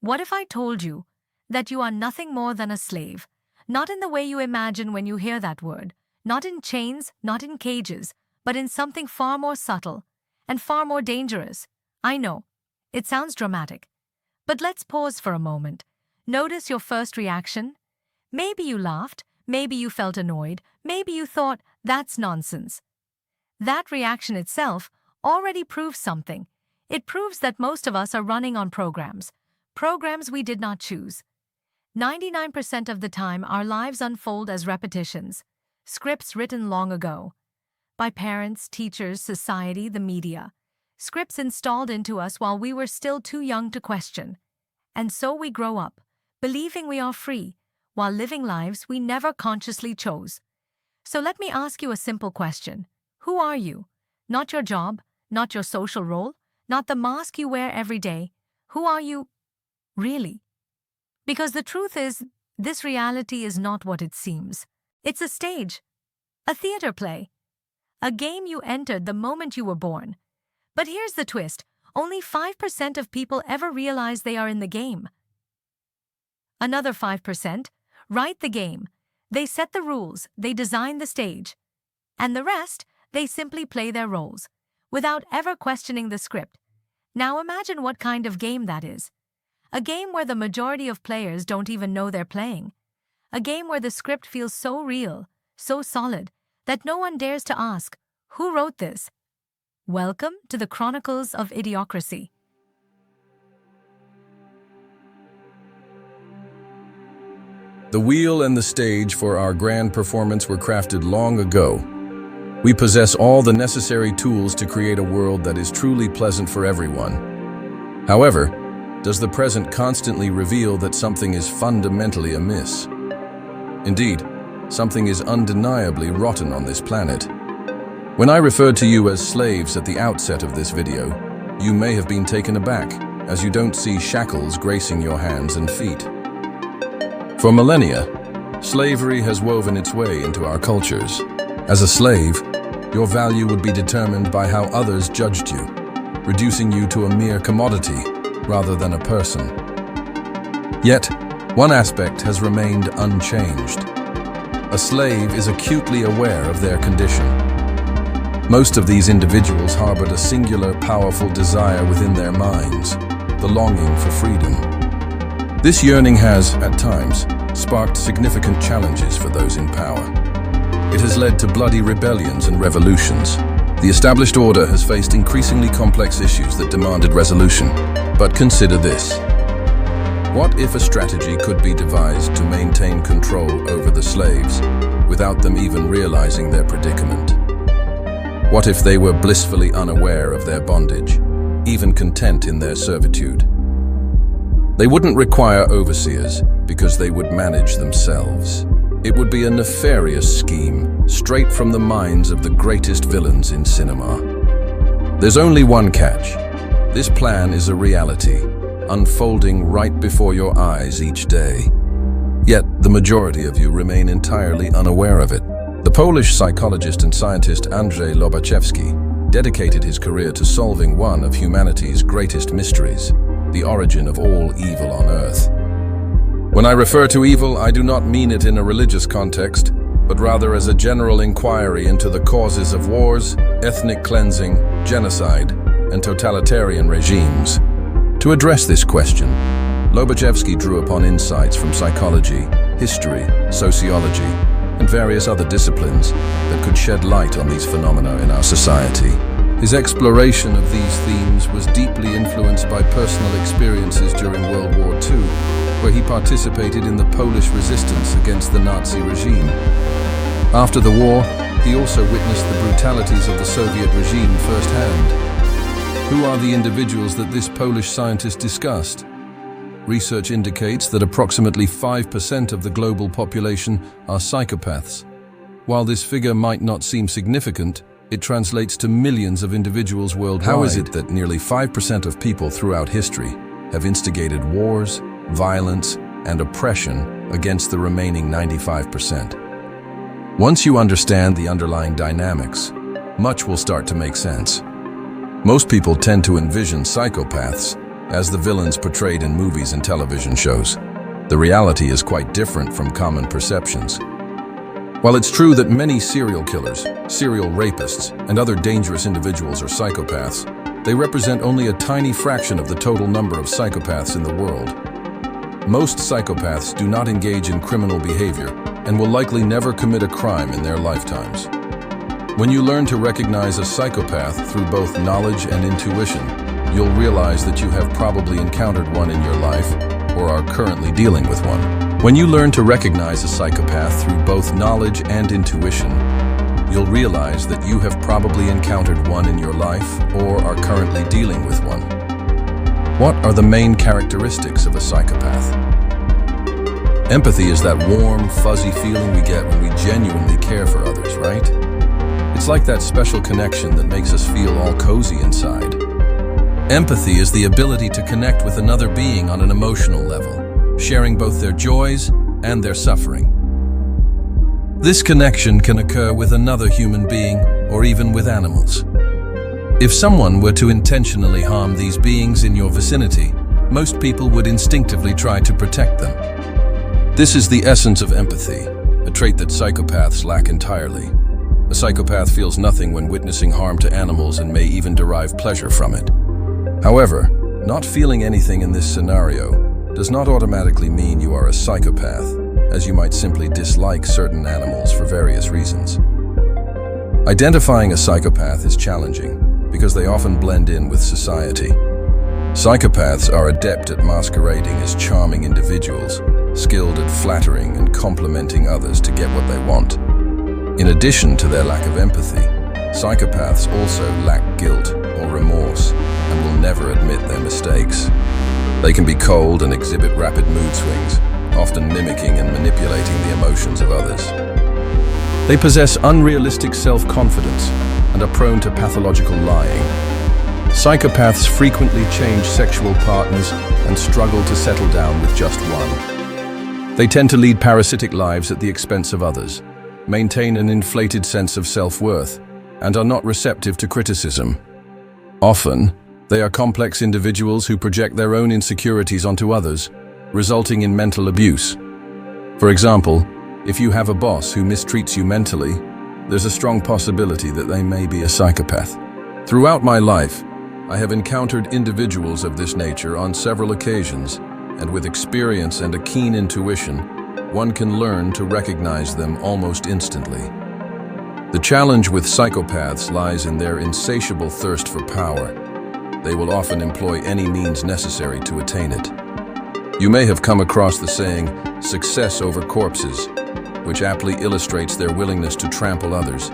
What if I told you that you are nothing more than a slave? Not in the way you imagine when you hear that word, not in chains, not in cages, but in something far more subtle and far more dangerous. I know, it sounds dramatic, but let's pause for a moment. Notice your first reaction. Maybe you laughed, maybe you felt annoyed, maybe you thought, that's nonsense. That reaction itself already proves something. It proves that most of us are running on programs we did not choose. 99% of the time, our lives unfold as repetitions, scripts written long ago, by parents, teachers, society, the media, scripts installed into us while we were still too young to question. And so we grow up, believing we are free, while living lives we never consciously chose. So let me ask you a simple question. Who are you? Not your job, not your social role, not the mask you wear every day. Who are you really? Because the truth is, this reality is not what it seems. It's a stage, a theater play, a game you entered the moment you were born. But here's the twist. Only 5% of people ever realize they are in the game. Another 5% write the game. They set the rules, they design the stage. And the rest, they simply play their roles, without ever questioning the script. Now imagine what kind of game that is. A game where the majority of players don't even know they're playing. A game where the script feels so real, so solid, that no one dares to ask, who wrote this? Welcome to the Chronicles of Idiocracy. The wheel and the stage for our grand performance were crafted long ago. We possess all the necessary tools to create a world that is truly pleasant for everyone. However, does the present constantly reveal that something is fundamentally amiss? Indeed, something is undeniably rotten on this planet. When I referred to you as slaves at the outset of this video, you may have been taken aback, as you don't see shackles gracing your hands and feet. For millennia, slavery has woven its way into our cultures. As a slave, your value would be determined by how others judged you, reducing you to a mere commodity rather than a person. Yet, one aspect has remained unchanged. A slave is acutely aware of their condition. Most of these individuals harbored a singular, powerful desire within their minds, the longing for freedom. This yearning has, at times, sparked significant challenges for those in power. It has led to bloody rebellions and revolutions. The established order has faced increasingly complex issues that demanded resolution. But consider this. What if a strategy could be devised to maintain control over the slaves without them even realizing their predicament? What if they were blissfully unaware of their bondage, even content in their servitude? They wouldn't require overseers because they would manage themselves. It would be a nefarious scheme, straight from the minds of the greatest villains in cinema. There's only one catch. This plan is a reality, unfolding right before your eyes each day. Yet, the majority of you remain entirely unaware of it. The Polish psychologist and scientist Andrzej Lobachevsky dedicated his career to solving one of humanity's greatest mysteries, the origin of all evil on Earth. When I refer to evil, I do not mean it in a religious context, but rather as a general inquiry into the causes of wars, ethnic cleansing, genocide, and totalitarian regimes. To address this question, Lobachevsky drew upon insights from psychology, history, sociology, and various other disciplines that could shed light on these phenomena in our society. His exploration of these themes was deeply influenced by personal experiences during World War II, where he participated in the Polish resistance against the Nazi regime. After the war, he also witnessed the brutalities of the Soviet regime firsthand. Who are the individuals that this Polish scientist discussed? Research indicates that approximately 5% of the global population are psychopaths. While this figure might not seem significant, it translates to millions of individuals worldwide. How is it that nearly 5% of people throughout history have instigated wars, violence, and oppression against the remaining 95%? Once you understand the underlying dynamics, much will start to make sense. Most people tend to envision psychopaths as the villains portrayed in movies and television shows. The reality is quite different from common perceptions. While it's true that many serial killers, serial rapists, and other dangerous individuals are psychopaths, they represent only a tiny fraction of the total number of psychopaths in the world. Most psychopaths do not engage in criminal behavior and will likely never commit a crime in their lifetimes. When you learn to recognize a psychopath through both knowledge and intuition, you'll realize that you have probably encountered one in your life or are currently dealing with one. When you learn to recognize a psychopath through both knowledge and intuition, you'll realize that you have probably encountered one in your life or are currently dealing with one. What are the main characteristics of a psychopath? Empathy is that warm, fuzzy feeling we get when we genuinely care for others, right? It's like that special connection that makes us feel all cozy inside. Empathy is the ability to connect with another being on an emotional level, sharing both their joys and their suffering. This connection can occur with another human being or even with animals. If someone were to intentionally harm these beings in your vicinity, most people would instinctively try to protect them. This is the essence of empathy, a trait that psychopaths lack entirely. A psychopath feels nothing when witnessing harm to animals and may even derive pleasure from it. However, not feeling anything in this scenario does not automatically mean you are a psychopath, as you might simply dislike certain animals for various reasons. Identifying a psychopath is challenging because they often blend in with society. Psychopaths are adept at masquerading as charming individuals, skilled at flattering and complimenting others to get what they want. In addition to their lack of empathy, psychopaths also lack guilt or remorse and will never admit their mistakes. They can be cold and exhibit rapid mood swings, often mimicking and manipulating the emotions of others. They possess unrealistic self-confidence and are prone to pathological lying. Psychopaths frequently change sexual partners and struggle to settle down with just one. They tend to lead parasitic lives at the expense of others, maintain an inflated sense of self-worth, and are not receptive to criticism. Often, they are complex individuals who project their own insecurities onto others, resulting in mental abuse. For example, if you have a boss who mistreats you mentally, there's a strong possibility that they may be a psychopath. Throughout my life, I have encountered individuals of this nature on several occasions, and with experience and a keen intuition, one can learn to recognize them almost instantly. The challenge with psychopaths lies in their insatiable thirst for power. They will often employ any means necessary to attain it. You may have come across the saying, "success over corpses," which aptly illustrates their willingness to trample others,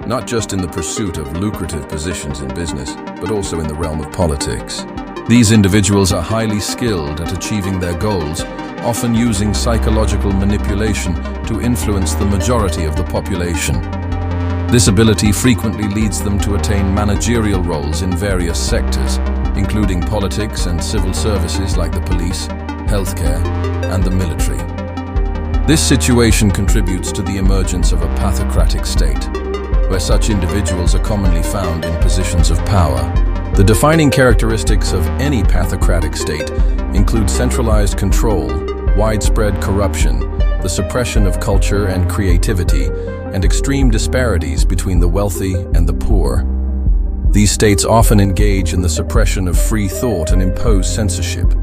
not just in the pursuit of lucrative positions in business, but also in the realm of politics. These individuals are highly skilled at achieving their goals, often using psychological manipulation to influence the majority of the population. This ability frequently leads them to attain managerial roles in various sectors, including politics and civil services like the police, healthcare, and the military. This situation contributes to the emergence of a pathocratic state, where such individuals are commonly found in positions of power. The defining characteristics of any pathocratic state include centralized control, widespread corruption, the suppression of culture and creativity, and extreme disparities between the wealthy and the poor. These states often engage in the suppression of free thought and impose censorship,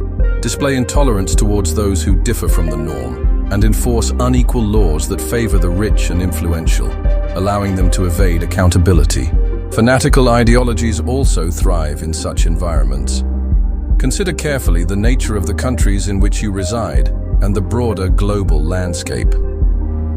display intolerance towards those who differ from the norm, and enforce unequal laws that favor the rich and influential, allowing them to evade accountability. Fanatical ideologies also thrive in such environments. Consider carefully the nature of the countries in which you reside and the broader global landscape.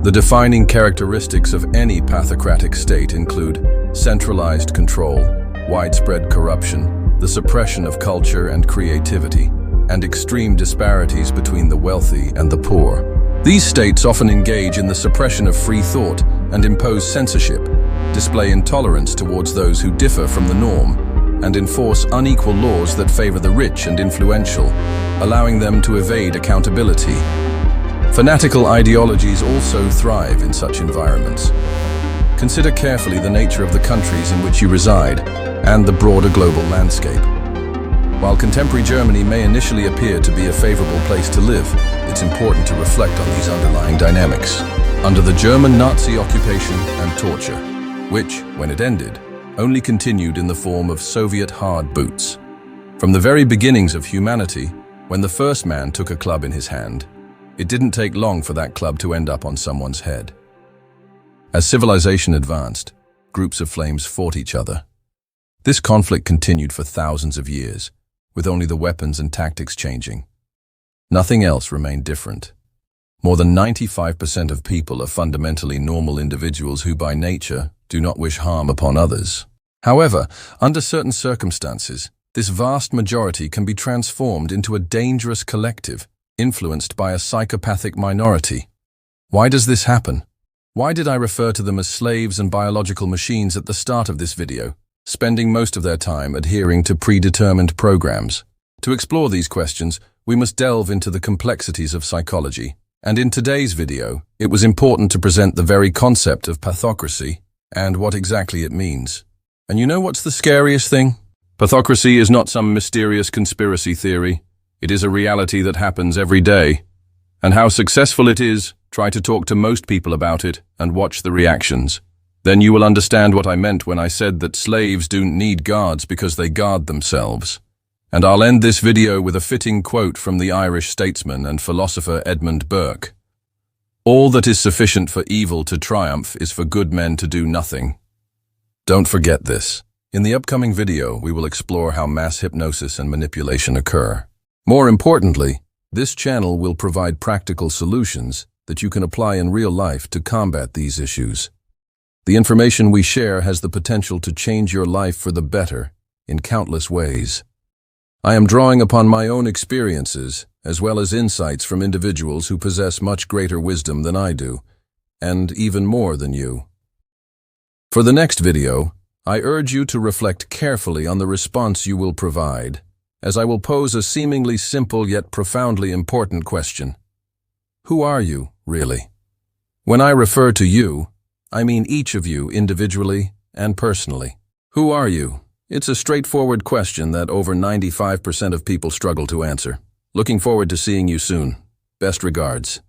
The defining characteristics of any pathocratic state include centralized control, widespread corruption, the suppression of culture and creativity, and extreme disparities between the wealthy and the poor. These states often engage in the suppression of free thought and impose censorship, display intolerance towards those who differ from the norm, and enforce unequal laws that favor the rich and influential, allowing them to evade accountability. Fanatical ideologies also thrive in such environments. Consider carefully the nature of the countries in which you reside and the broader global landscape. While contemporary Germany may initially appear to be a favorable place to live, it's important to reflect on these underlying dynamics. Under the German Nazi occupation and torture, which, when it ended, only continued in the form of Soviet hard boots. From the very beginnings of humanity, when the first man took a club in his hand, it didn't take long for that club to end up on someone's head. As civilization advanced, groups of flames fought each other. This conflict continued for thousands of years, with only the weapons and tactics changing. Nothing else remained different. More than 95% of people are fundamentally normal individuals who by nature do not wish harm upon others. However, under certain circumstances, this vast majority can be transformed into a dangerous collective, influenced by a psychopathic minority. Why does this happen? Why did I refer to them as slaves and biological machines at the start of this video, spending most of their time adhering to predetermined programs? To explore these questions, we must delve into the complexities of psychology. And in today's video, it was important to present the very concept of pathocracy and what exactly it means. And you know what's the scariest thing? Pathocracy is not some mysterious conspiracy theory. It is a reality that happens every day. And how successful it is, try to talk to most people about it and watch the reactions. Then you will understand what I meant when I said that slaves don't need guards because they guard themselves. And I'll end this video with a fitting quote from the Irish statesman and philosopher Edmund Burke. "All that is sufficient for evil to triumph is for good men to do nothing." Don't forget this. In the upcoming video, we will explore how mass hypnosis and manipulation occur. More importantly, this channel will provide practical solutions that you can apply in real life to combat these issues. The information we share has the potential to change your life for the better in countless ways. I am drawing upon my own experiences, as well as insights from individuals who possess much greater wisdom than I do, and even more than you. For the next video, I urge you to reflect carefully on the response you will provide, as I will pose a seemingly simple yet profoundly important question. Who are you, really? When I refer to you, I mean each of you individually and personally. Who are you? It's a straightforward question that over 95% of people struggle to answer. Looking forward to seeing you soon. Best regards.